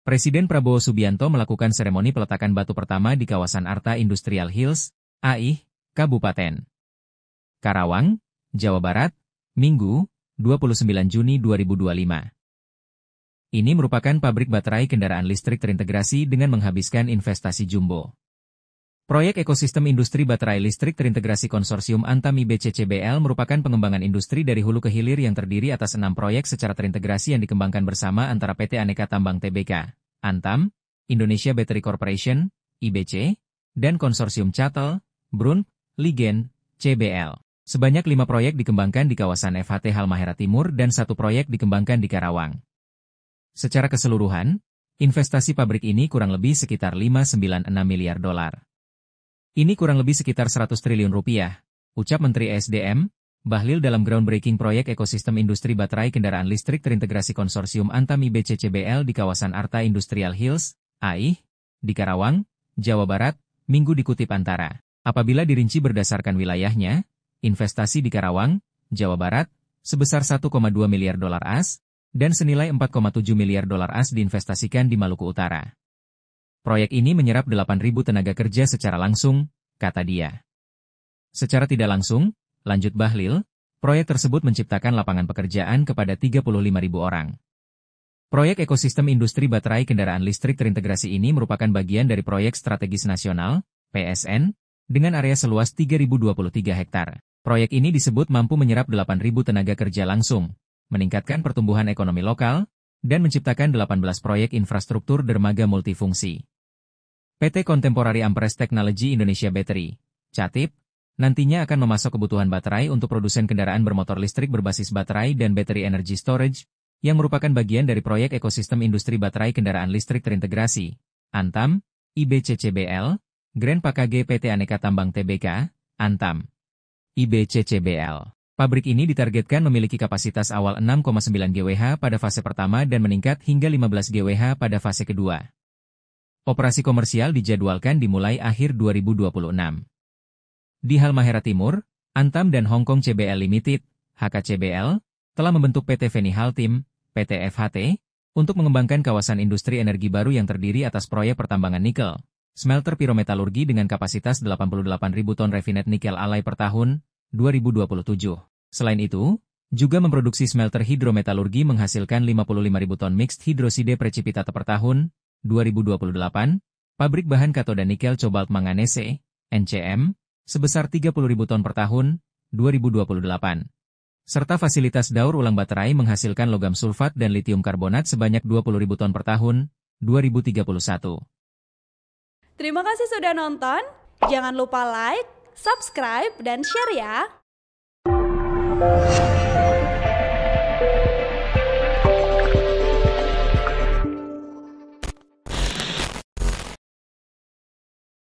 Presiden Prabowo Subianto melakukan seremoni peletakan batu pertama di kawasan Arta Industrial Hills, AIH, Kabupaten Karawang, Jawa Barat, Minggu, 29 Juni 2025. Ini merupakan pabrik baterai kendaraan listrik terintegrasi dengan menghabiskan investasi jumbo. Proyek Ekosistem Industri Baterai Listrik Terintegrasi Konsorsium Antam IBCCBL merupakan pengembangan industri dari hulu ke hilir yang terdiri atas 6 proyek secara terintegrasi yang dikembangkan bersama antara PT Aneka Tambang Tbk, Antam, Indonesia Battery Corporation, IBC, dan Konsorsium Chattel, Brunt, Ligen, CBL. Sebanyak 5 proyek dikembangkan di kawasan FHT Halmahera Timur dan 1 proyek dikembangkan di Karawang. Secara keseluruhan, investasi pabrik ini kurang lebih sekitar 596 miliar dolar. Ini kurang lebih sekitar 100 triliun rupiah, ucap Menteri SDM, Bahlil dalam groundbreaking proyek ekosistem industri baterai kendaraan listrik terintegrasi konsorsium Antam IBCCBL di kawasan Arta Industrial Hills, AIH, di Karawang, Jawa Barat, Minggu dikutip Antara. Apabila dirinci berdasarkan wilayahnya, investasi di Karawang, Jawa Barat, sebesar 1,2 miliar dolar AS, dan senilai 4,7 miliar dolar AS diinvestasikan di Maluku Utara. Proyek ini menyerap 8.000 tenaga kerja secara langsung, kata dia. Secara tidak langsung, lanjut Bahlil, proyek tersebut menciptakan lapangan pekerjaan kepada 35.000 orang. Proyek ekosistem industri baterai kendaraan listrik terintegrasi ini merupakan bagian dari proyek strategis nasional, PSN, dengan area seluas 3.023 hektar. Proyek ini disebut mampu menyerap 8.000 tenaga kerja langsung, meningkatkan pertumbuhan ekonomi lokal, dan menciptakan 18 proyek infrastruktur dermaga multifungsi. PT Contemporary Amperes Technology Indonesia Battery, CATIP, nantinya akan memasok kebutuhan baterai untuk produsen kendaraan bermotor listrik berbasis baterai dan battery energy storage, yang merupakan bagian dari proyek ekosistem industri baterai kendaraan listrik terintegrasi, Antam, IBCCBL, Grand Pakage PT Aneka Tambang Tbk, Antam, IBCCBL. Pabrik ini ditargetkan memiliki kapasitas awal 6,9 GWh pada fase pertama dan meningkat hingga 15 GWh pada fase kedua. Operasi komersial dijadwalkan dimulai akhir 2026. Di Halmahera Timur, Antam dan Hong Kong CBL Limited, HKCBL, telah membentuk PT Feni Haltim, PT FHT, untuk mengembangkan kawasan industri energi baru yang terdiri atas proyek pertambangan nikel, smelter pirometalurgi dengan kapasitas 88.000 ton refined nikel alay per tahun, 2027. Selain itu, juga memproduksi smelter hidrometalurgi menghasilkan 55.000 ton mixed hydroside precipitate per tahun, 2028, pabrik bahan katoda nikel cobalt manganese, NCM, sebesar 30.000 ton per tahun, 2028. Serta fasilitas daur ulang baterai menghasilkan logam sulfat dan litium karbonat sebanyak 20.000 ton per tahun, 2031. Terima kasih sudah nonton, jangan lupa like, subscribe, dan share ya!